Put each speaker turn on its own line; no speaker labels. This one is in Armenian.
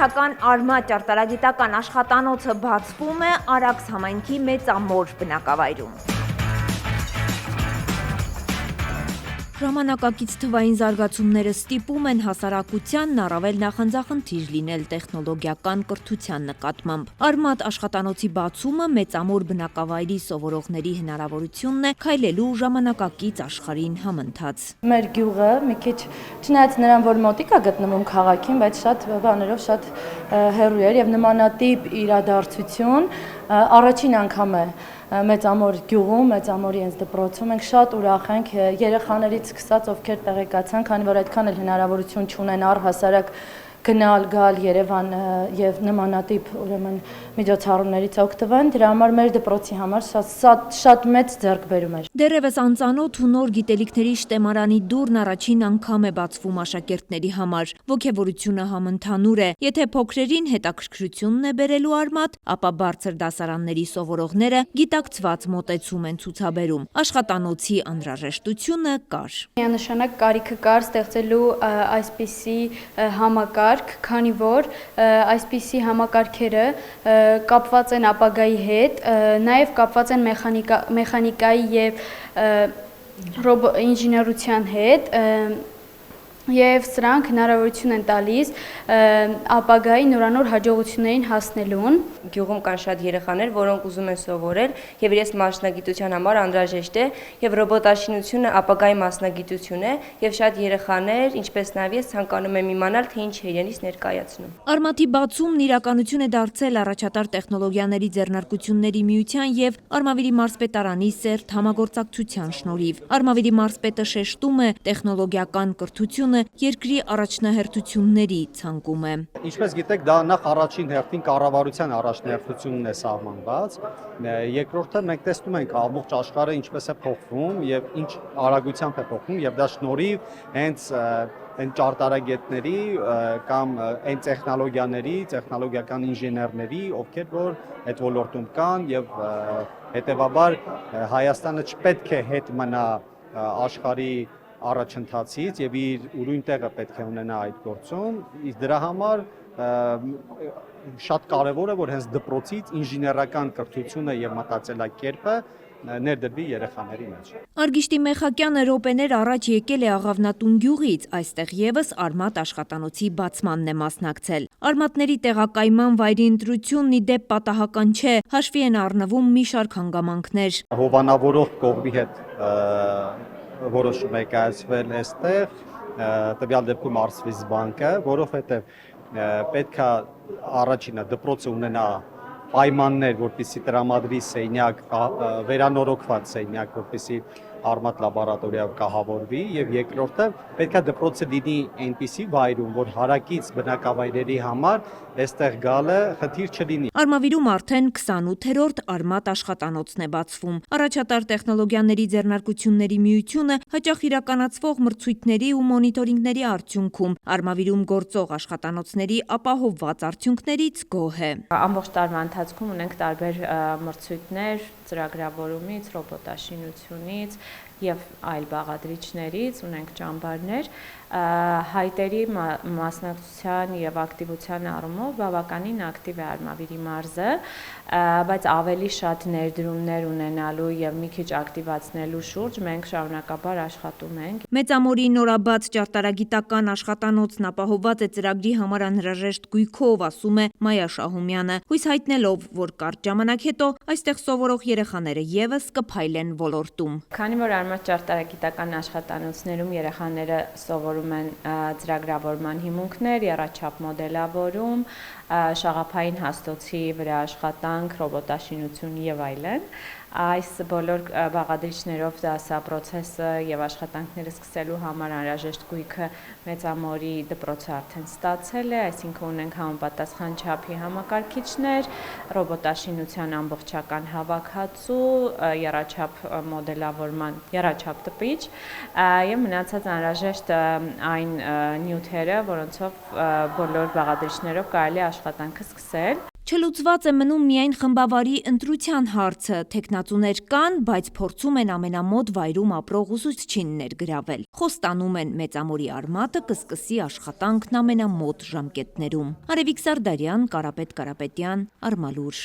Պետական Արմատ ճարտարագիտական աշխատանոցը բացվում է Արաքս համայնքի Մեծամոր բնակավայրում։ Ժամանակակից թվային զարգացումները ստիպում են հասարակությանն առավել նախանձախնդիր լինել տեխնոլոգիական կրթության նկատմամբ։ Արմատ աշխատանոցի բացումը Մեծամոր բնակավայրի սովորողների հնարավորությունն է քայլելու ժամանակակից աշխարհին համընթաց։
Մեր գյուղը մի քիչ չնայած նրան, որ մոտիկ է գտնվում քաղաքին, բայց շատ բաներով շատ հեռու էր եւ նմանատիպ իրադարձություն առաջին անգամ է Մեծամոր գյուղում, Մեծամորի հենց դպրոցում ենք շատ ուրախ ենք երեխաներից սկսած, ովքեր տեղեկացան, քանի որ այդքան էլ հնարավորություն չունեն առհասարակ գնալ, գալ Երևան եւ նմանատիպ ուրեմն միջոցառումներից օգտվեն, դրա համար մեր դպրոցի համար շատ մեծ ձեռքբերում էր։
Դեռևս անծանոթ ու նոր գիտելիքների շտեմարանի դուռն առաջին անգամ է բացվում աշակերտների համար։ Ոգևորությունը համընդհանուր է։ Եթե փոքրերին հետաքրքրությունն է բերելու Արմատ, ապա բարձր դասարանների սովորողները գիտակցված մոտեցում են ցուցաբերում։ Աշխատանոցի անհրաժեշտությունը կար։
Միանշանակ կարիքը կար ստեղծելու այսպիսի համակարգ, քանի որ այսպիսի համակարգերը կապված են ապագայի հետ, նաև կապված են մեխանիկայի եւ ինժեներության հետ, եւ սրանք հնարավորություն են տալիս ապագայի նորանոր հաջողություններին հասնելուն։
Գյուղում կան շատ երեխաներ, որոնք ուզում են սովորել եւ իրենց մասնագիտության համար անհրաժեշտ է եւ ռոբոտաշինությունը ապագայի մասնագիտություն է եւ շատ երեխաներ, ինչպես նաեւ ես ցանկանում եմ իմանալ, թե ինչ է իրենից ներկայացնում։
Արմատի բացումն իրականություն է դարձել առաջատար տեխնոլոգիաների ձեռնարկությունների միության եւ Արմավիրի մարզպետարանի սերտ համագործակցության շնորհիվ։ Արմավիրի մարզպետը շեշտում է տեխնոլոգիական կրթությունը երկրի առաջնահերթությունների ցանկում է։
Ինչպես գիտեք, դա նախ առաջին հերթին կառավարության առաջնահերթությունն է սահմանված։ Երկրորդը մենք տեսնում ենք ամբողջ աշխարհը ինչպես է փոխվում եւ ինչ արագությամբ է փոխվում եւ դա շնորհիվ հենց այն ճարտարագետների կամ այն տեխնոլոգիաների, տեխնոլոգիական ինժեներների, ովքեր որ այդ ոլորտում կան եւ հետեւաբար Հայաստանը չպետք է հետ մնա աշխարհի առաջընթացից եւ իր ուրույն տեղը պետք է ունենա այդ գործում, իսկ դրա համար շատ կարեւոր է, որ հենց դպրոցից ինժեներական կրթությունը եւ մտածելակերպը ներդրվի երեխաների մեջ։
Արգիշտի Մեխակյանը րոպեներ առաջ եկել է Աղավնատուն գյուղից, այստեղ եւս Արմատ աշխատանոցի բացմանն է մասնակցել։ Արմատների տեղակայման վայրի ընտրությունն ի դեպ պատահական չէ, հաշվի են առնվում մի շարք հանգամանքներ։
Հովանավորող կողմի հետ որոշում է կայացվել այստեղ, տվյալ դեպքում Արսվիզբանկը, որովհետև պետք է առաջինը դպրոցը ունենա պայմաններ, որպեսզի տրամադրի սենյակ, վերանորոգված սենյակ, որպեսզի Արմատ լաբորատորիայով կահավորվի, եւ երկրորդը պետք է դպրոցը լինի այնպիսի վայրում, որ հարակից բնակավայրերի համար այստեղ գալը խնդիր չլինի։
Արմավիրում արդեն 28-րդ Արմատ աշխատանոցն է բացվում։ Առաջատար տեխնոլոգիաների ձեռնարկությունների միությունը հաճախ իրականացվող մրցույթների ու մոնիտորինգների արդյունքում Արմավիրում գործող աշխատանոցների ապահովված արդյունքներից գոհ է։
Ամբողջ տարվա ընթացքում ունենք տարբեր մրցույթներ ծրագրավորումից, ռոբոտաշինությունից եւ այլ բաղադրիչներից, ունենք ճամբարներ, հայտերի մասնակցության եւ ակտիվության առումով բավականին ակտիվ է Արմավիրի մարզը, բայց ավելի շատ ներդրումներ ունենալու եւ մի քիչ ակտիվացնելու շուրջ մենք շարունակաբար աշխատում ենք։
Մեծամորի նորաբաց ճարտարագիտական աշխատանոցն ապահովված է ծրագրի համար անհրաժեշտ գույքով, ասում է Մայա Շահումյանը, հույս հայտնելով, որ կարճ ժամանակ հետո այստեղ սովորող երեխաները եւս կփայլեն ոլորտում։
Քանի որ Արմատ ճարտարագիտական աշխատանոցներում երեխաները սովորում են ծրագրավորման հիմունքներ, եռաչափ մոդելավորում, շաղափային հաստոցի վրա աշխատանք, ռոբոտաշինություն եւ այլն, այս բոլոր բաղադրիչներով դասապրոցեսը եւ աշխատանքները սկսելու համար անհրաժեշտ գույքը Մեծամորի դպրոցը արդեն ստացել է, այսինքն ունենք համապատասխան չափի համակարգիչներ, ռոբոտաշինության ամբողջական հավաքածու, եռաչափ մոդելավորման եռաչափ տպիչ եւ մնացած անհրաժեշտ այն նյութերը, որոնցով բոլոր բաղադրիչներով կարելի է աշխատանքը սկսել։
Չլուծված է մնում միայն խմբավարի ընտրության հարցը, թեկնածուներ կան, բայց փորձում են ամենամոտ վայրում ապրող ուսուցչին ներգրավել։ Խոստանում են մեծամորի արմատը կսկսի աշխատանքն ամենամոտ ժամկետներում։ Արևիկ Սարդարյան, Կարապետ Կարապետյան, Արմալուր։